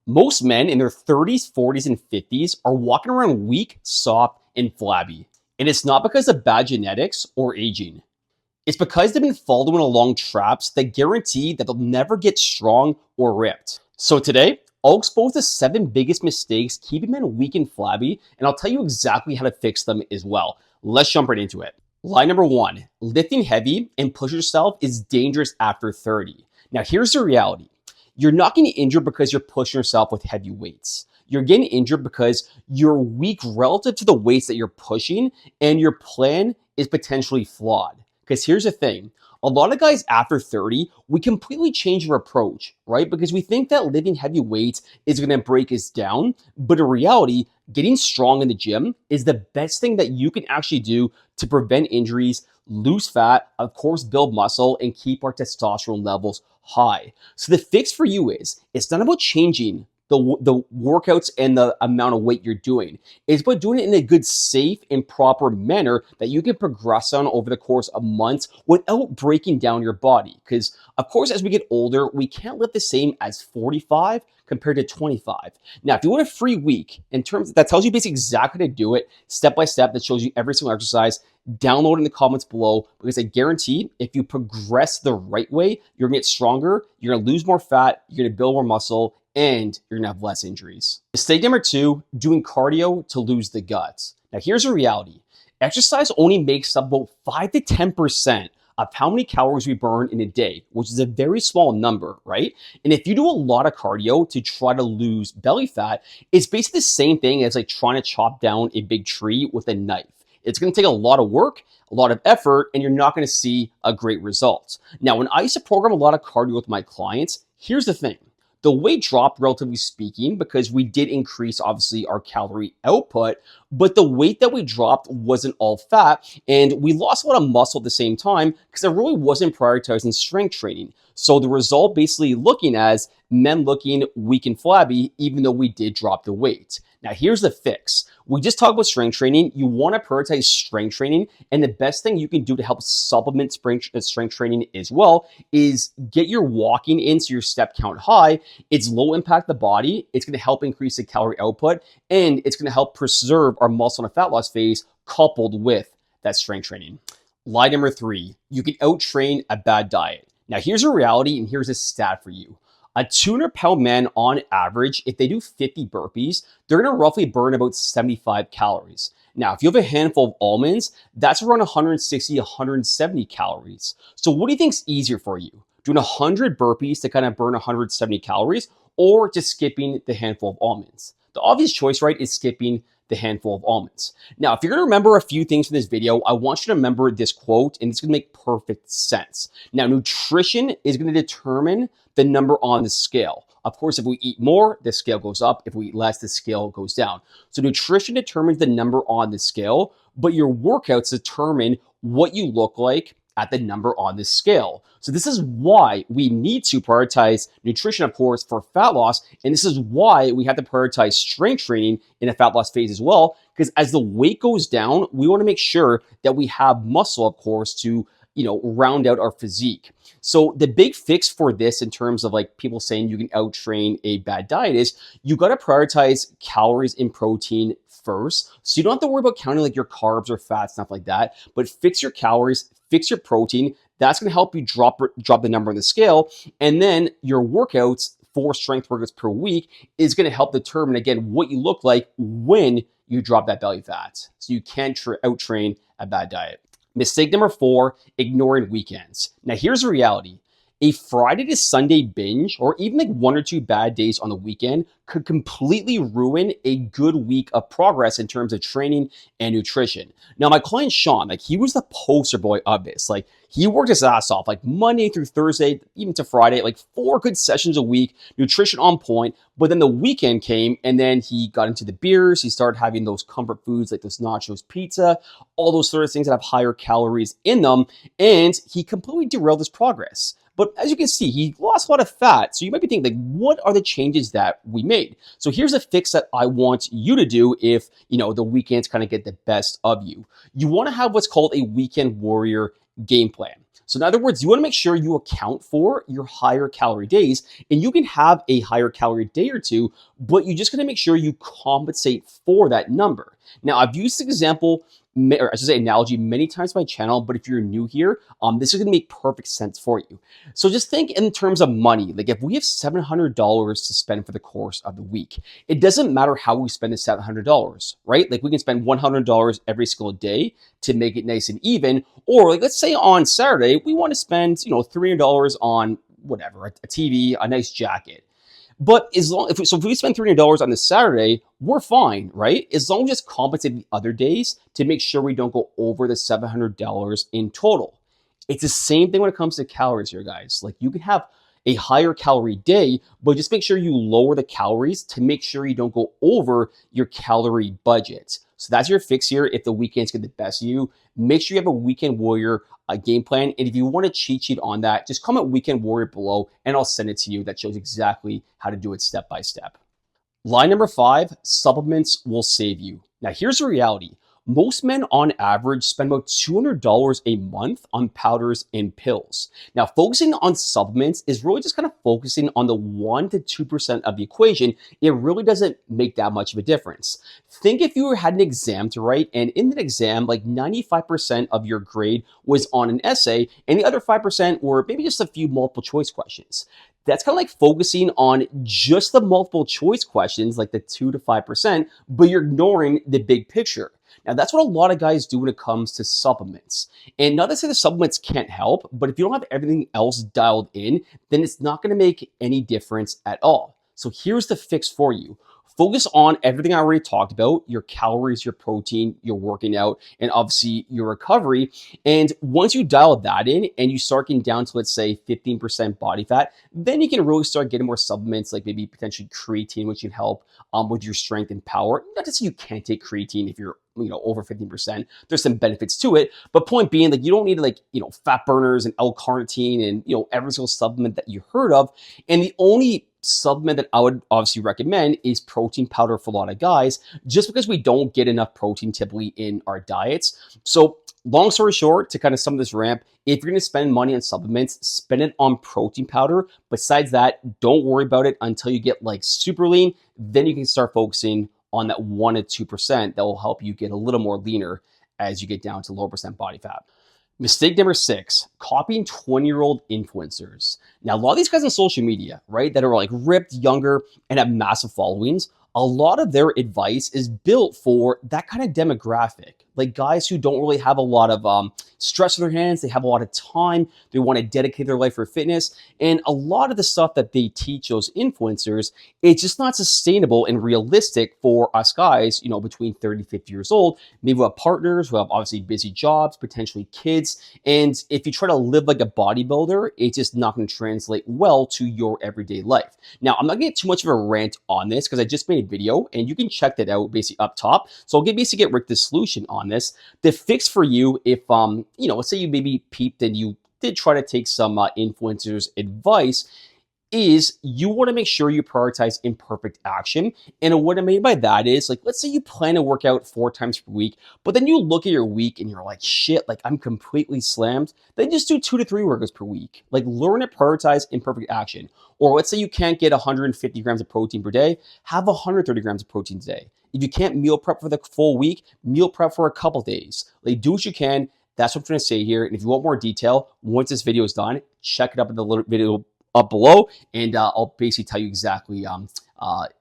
Most men in their 30s, 40s, and 50s are walking around weak, soft, and flabby. And it's not because of bad genetics or aging. It's because they've been following along traps that guarantee that they'll never get strong or ripped. So today, I'll expose the 7 biggest mistakes keeping men weak and flabby, and I'll tell you exactly how to fix them as well. Let's jump right into it. Lie number 1, lifting heavy and push yourself is dangerous after 30. Now here's the reality. You're not getting injured because you're pushing yourself with heavy weights. You're getting injured because you're weak relative to the weights that you're pushing, and your plan is potentially flawed. Because here's the thing, a lot of guys after 30, we completely change our approach, right? Because we think that lifting heavy weights is gonna break us down, but in reality, getting strong in the gym is the best thing that you can actually do to prevent injuries, lose fat, of course, build muscle, and keep our testosterone levels high. So the fix for you is, it's not about changing the workouts and the amount of weight you're doing. It's about doing it in a good, safe, and proper manner that you can progress on over the course of months without breaking down your body. Because, of course, as we get older, we can't lift the same as 45 compared to 25. Now, if you want a free week in terms that tells you basically exactly how to do it, step by step, that shows you every single exercise, download in the comments below, because I guarantee if you progress the right way, you're gonna get stronger, you're gonna lose more fat, you're gonna build more muscle, and you're gonna have less injuries. Mistake number 2, doing cardio to lose the guts. Now here's the reality. Exercise only makes up about 5 to 10% of how many calories we burn in a day, which is a very small number, right? And if you do a lot of cardio to try to lose belly fat, it's basically the same thing as like trying to chop down a big tree with a knife. It's gonna take a lot of work, a lot of effort, and you're not gonna see a great result. Now, when I used to program a lot of cardio with my clients, here's the thing. The weight dropped, relatively speaking, because we did increase, obviously, our calorie output, but the weight that we dropped wasn't all fat, and we lost a lot of muscle at the same time because I really wasn't prioritizing strength training. So the result basically looking as men looking weak and flabby, even though we did drop the weight. Now, here's the fix. We just talked about strength training. You want to prioritize strength training, and the best thing you can do to help supplement strength training as well is get your walking in so your step count high. It's low impact the body. It's going to help increase the calorie output, and it's going to help preserve our muscle and fat loss phase coupled with that strength training. Lie number 3, you can out-train a bad diet. Now, here's a reality, and here's a stat for you. A 200-pound man on average, if they do 50 burpees, they're gonna roughly burn about 75 calories. Now, if you have a handful of almonds, that's around 160, 170 calories. So what do you think is easier for you? Doing 100 burpees to kind of burn 170 calories, or just skipping the handful of almonds? The obvious choice, right, is skipping the handful of almonds. Now, if you're gonna remember a few things from this video, I want you to remember this quote, and it's gonna make perfect sense. Now, nutrition is gonna determine the number on the scale. Of course, if we eat more, the scale goes up. If we eat less, the scale goes down. So nutrition determines the number on the scale, but your workouts determine what you look like at the number on the scale. So this is why we need to prioritize nutrition, of course, for fat loss. And this is why we have to prioritize strength training in a fat loss phase as well. Because as the weight goes down, we want to make sure that we have muscle, of course, to round out our physique. So the big fix for this in terms of like people saying you can out-train a bad diet is you got to prioritize calories and protein first. So you don't have to worry about counting like your carbs or fat, stuff like that, but fix your calories, fix your protein. That's going to help you drop the number on the scale. And then your workouts, 4 strength workouts per week, is going to help determine, again, what you look like when you drop that belly fat. So you can't out-train a bad diet. Mistake number 4, ignoring weekends. Now here's the reality. A Friday to Sunday binge, or even like 1 or 2 bad days on the weekend, could completely ruin a good week of progress in terms of training and nutrition. Now, my client Sean, like he was the poster boy of this. Like he worked his ass off, like Monday through Thursday, even to Friday, like 4 good sessions a week, nutrition on point. But then the weekend came, and then he got into the beers. He started having those comfort foods like those nachos, pizza, all those sort of things that have higher calories in them, and he completely derailed his progress. But as you can see, he lost a lot of fat. So you might be thinking, like, what are the changes that we made? So here's a fix that I want you to do if, the weekends kind of get the best of you. You want to have what's called a weekend warrior game plan. So in other words, you want to make sure you account for your higher calorie days, and you can have a higher calorie day or two, but you just got to make sure you compensate for that number. Now, I've used this example, or I should say analogy, many times on my channel, but if you're new here, this is going to make perfect sense for you. So just think in terms of money. Like if we have $700 to spend for the course of the week, it doesn't matter how we spend the $700, right? Like we can spend $100 every single day to make it nice and even. Or like, let's say on Saturday, we want to spend, $300 on whatever, a TV, a nice jacket. But if we spend $300 on this Saturday, we're fine, right? As long as we just compensate the other days to make sure we don't go over the $700 in total. It's the same thing when it comes to calories here, guys. Like you can have a higher calorie day, but just make sure you lower the calories to make sure you don't go over your calorie budget. So that's your fix here. If the weekends get the best of you, make sure you have a Weekend Warrior game plan. And if you want a cheat sheet on that, just comment Weekend Warrior below and I'll send it to you. That shows exactly how to do it step by step. Line number 5, supplements will save you. Now here's the reality. Most men on average spend about $200 a month on powders and pills. Now, focusing on supplements is really just kind of focusing on the 1 to 2% of the equation. It really doesn't make that much of a difference. Think if you had an exam to write, and in that exam, like 95% of your grade was on an essay, and the other 5% were maybe just a few multiple choice questions. That's kind of like focusing on just the multiple choice questions, like the 2 to 5%, but you're ignoring the big picture. Now, that's what a lot of guys do when it comes to supplements. And not to say the supplements can't help, but if you don't have everything else dialed in, then it's not going to make any difference at all. So here's the fix for you. Focus on everything I already talked about, your calories, your protein, your working out, and obviously your recovery. And once you dial that in and you start getting down to, let's say, 15% body fat, then you can really start getting more supplements like maybe potentially creatine, which can help with your strength and power. Not to say you can't take creatine if you're over 15%. There's some benefits to it, but point being, like, you don't need fat burners and L-carnitine and every single supplement that you heard of. And the only supplement that I would obviously recommend is protein powder for a lot of guys, just because we don't get enough protein typically in our diets. So long story short, to kind of sum this ramp, if you're going to spend money on supplements, spend it on protein powder. Besides that, don't worry about it until you get like super lean. Then you can start focusing on that 1 to 2% that will help you get a little more leaner as you get down to lower percent body fat. Mistake number 6, copying 20-year-old influencers. Now, a lot of these guys on social media, right, that are like ripped, younger, and have massive followings, a lot of their advice is built for that kind of demographic. Like guys who don't really have a lot of stress in their hands, they have a lot of time, they want to dedicate their life for fitness. And a lot of the stuff that they teach those influencers, it's just not sustainable and realistic for us guys, between 30 and 50 years old. Maybe we have partners who have obviously busy jobs, potentially kids. And if you try to live like a bodybuilder, it's just not going to translate well to your everyday life. Now, I'm not going to get too much of a rant on this because I just made a video and you can check that out basically up top. So I'll basically get Rick the solution on this. The fix for you, if let's say you maybe peeped and you did try to take some influencers' advice, is you want to make sure you prioritize imperfect action. And what I mean by that is, like, let's say you plan to work out 4 times per week, but then you look at your week and you're like, shit, like I'm completely slammed. Then just do 2 to 3 workouts per week. Like, learn to prioritize imperfect action. Or let's say you can't get 150 grams of protein per day, have 130 grams of protein a day. If you can't meal prep for the full week, meal prep for a couple days. Like, do what you can. That's what I'm trying to say here. And if you want more detail, once this video is done, check it up in the little video up below, and I'll basically tell you exactly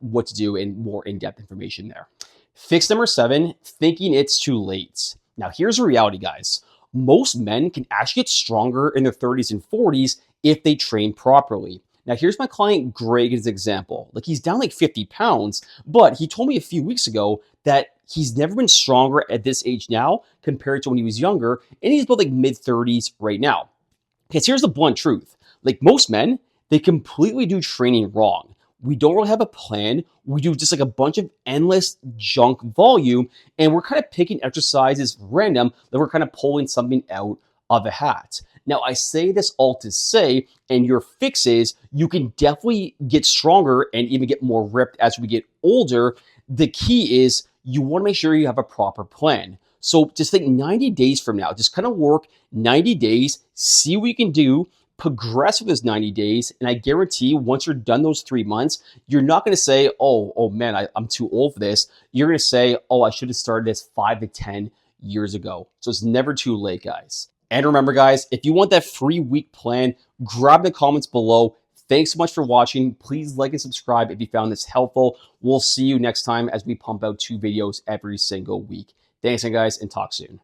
what to do and more in-depth information there. Fix number 7, thinking it's too late. Now, here's the reality, guys. Most men can actually get stronger in their 30s and 40s if they train properly. Now, here's my client Greg as an example. Like, he's down like 50 pounds, but he told me a few weeks ago that he's never been stronger at this age now compared to when he was younger, and he's about like mid-30s right now. Because here's the blunt truth. Like, most men, they completely do training wrong. We don't really have a plan. We do just like a bunch of endless junk volume, and we're kind of picking exercises random, that we're kind of pulling something out of a hat. Now, I say this all to say, and your fix is you can definitely get stronger and even get more ripped as we get older. The key is you want to make sure you have a proper plan. So just think 90 days from now, just kind of work 90 days, see what you can do, progress with those 90 days. And I guarantee once you're done those 3 months, you're not going to say, oh man, I'm too old for this. You're going to say, oh, I should have started this 5 to 10 years ago. So it's never too late, guys. And remember, guys, if you want that free week plan, grab the comments below. Thanks so much for watching. Please like and subscribe if you found this helpful. We'll see you next time as we pump out 2 videos every single week. Thanks, guys, and talk soon.